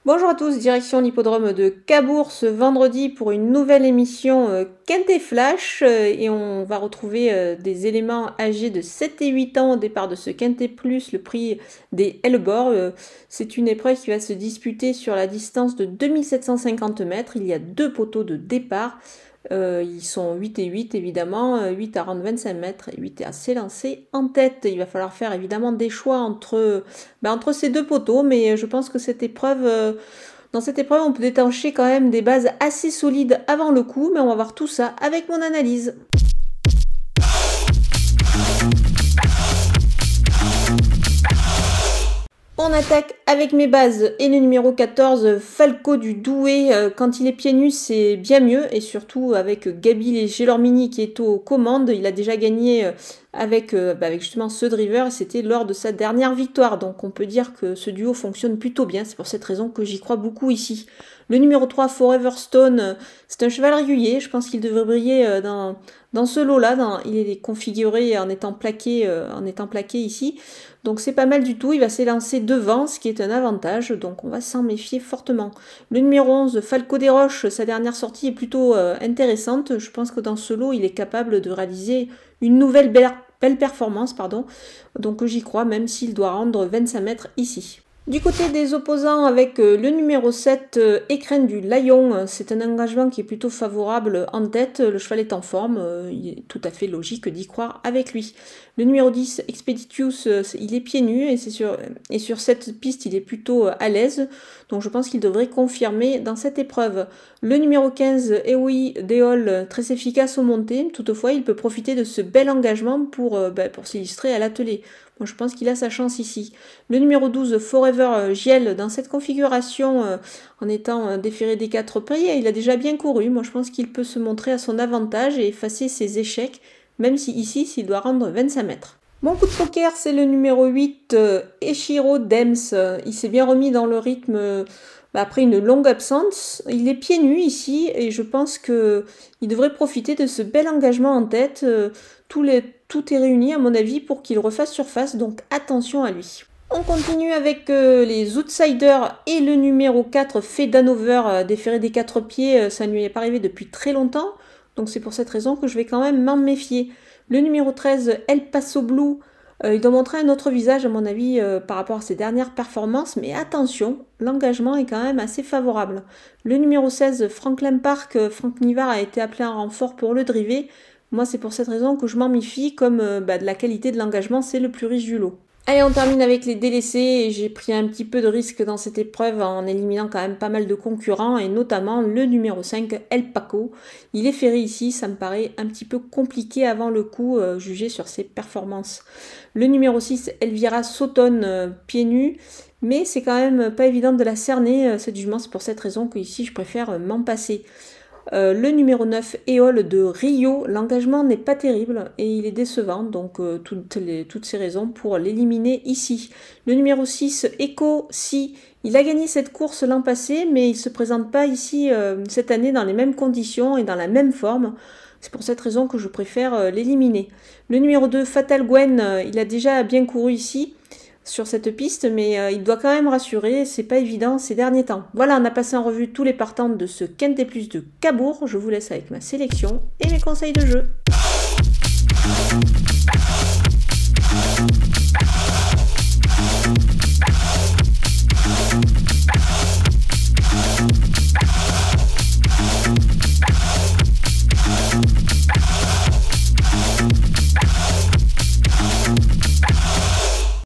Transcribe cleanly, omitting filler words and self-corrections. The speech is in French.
Bonjour à tous, direction l'hippodrome de Cabourg ce vendredi pour une nouvelle émission Quintet Flash et on va retrouver des éléments âgés de 7 et 8 ans au départ de ce Quintet Plus, le prix des Hellebor. C'est une épreuve qui va se disputer sur la distance de 2750 mètres. Il y a deux poteaux de départ. Ils sont 8 et 8 évidemment, 8 à rendre 25 mètres et 8 à s'élancer en tête. Il va falloir faire évidemment des choix entre ces deux poteaux, mais je pense que dans cette épreuve on peut détancher quand même des bases assez solides avant le coup, mais on va voir tout ça avec mon analyse. On attaque avec mes bases et le numéro 14, Falco du Douai. Quand il est pieds nus, c'est bien mieux. Et surtout avec Gabi Léger-Lormini qui est aux commandes. Il a déjà gagné avec justement ce driver. C'était lors de sa dernière victoire. Donc on peut dire que ce duo fonctionne plutôt bien. C'est pour cette raison que j'y crois beaucoup ici. Le numéro 3, Forever Stone, c'est un cheval régulier. Je pense qu'il devrait briller dans ce lot-là. Il est configuré en étant plaqué ici. Donc c'est pas mal du tout, il va s'élancer devant, ce qui est un avantage, donc on va s'en méfier fortement. Le numéro 11, Falco des Roches, sa dernière sortie est plutôt intéressante. Je pense que dans ce lot, il est capable de réaliser une nouvelle belle performance, donc j'y crois, même s'il doit rendre 25 mètres ici. Du côté des opposants avec le numéro 7, Écrène du Lion, c'est un engagement qui est plutôt favorable en tête, le cheval est en forme, il est tout à fait logique d'y croire avec lui. Le numéro 10, Expeditious, il est pieds nus et sur cette piste il est plutôt à l'aise, donc je pense qu'il devrait confirmer dans cette épreuve. Le numéro 15, Eoi Deol, très efficace au monté, toutefois il peut profiter de ce bel engagement pour s'illustrer à l'attelé. Moi, je pense qu'il a sa chance ici. Le numéro 12, Forever Giel, dans cette configuration, en étant déféré des 4 prix, il a déjà bien couru. Moi, je pense qu'il peut se montrer à son avantage et effacer ses échecs, même si ici, s'il doit rendre 25 mètres. Mon coup de poker, c'est le numéro 8, Eshiro Dems. Il s'est bien remis dans le rythme après une longue absence. Il est pieds nus ici et je pense qu'il devrait profiter de ce bel engagement en tête. Tout est réuni à mon avis pour qu'il refasse surface, donc attention à lui. On continue avec les outsiders et le numéro 4, Fedanover, déféré des 4 pieds, ça ne lui est pas arrivé depuis très longtemps, donc c'est pour cette raison que je vais quand même m'en méfier. Le numéro 13, El Paso Blue, il doit montrer un autre visage à mon avis par rapport à ses dernières performances, mais attention, l'engagement est quand même assez favorable. Le numéro 16, Franklin Park, Franck Nivard a été appelé en renfort pour le driver. Moi, c'est pour cette raison que je m'en méfie, comme de la qualité de l'engagement, c'est le plus riche du lot. Allez, on termine avec les délaissés, et j'ai pris un petit peu de risque dans cette épreuve en éliminant quand même pas mal de concurrents, et notamment le numéro 5, El Paco. Il est ferré ici, ça me paraît un petit peu compliqué avant le coup, jugé sur ses performances. Le numéro 6, Elvira Sauton, pieds nus, mais c'est quand même pas évident de la cerner, cette jument, c'est pour cette raison que ici je préfère m'en passer. Le numéro 9, Éole de Rio, l'engagement n'est pas terrible et il est décevant, donc toutes ces raisons pour l'éliminer ici. Le numéro 6, Echo, si, il a gagné cette course l'an passé, mais il ne se présente pas ici cette année dans les mêmes conditions et dans la même forme. C'est pour cette raison que je préfère l'éliminer. Le numéro 2, Fatal Gwen, il a déjà bien couru ici sur cette piste, mais il doit quand même rassurer, c'est pas évident ces derniers temps. Voilà, on a passé en revue tous les partants de ce Quintet Plus de Cabourg. Je vous laisse avec ma sélection et mes conseils de jeu.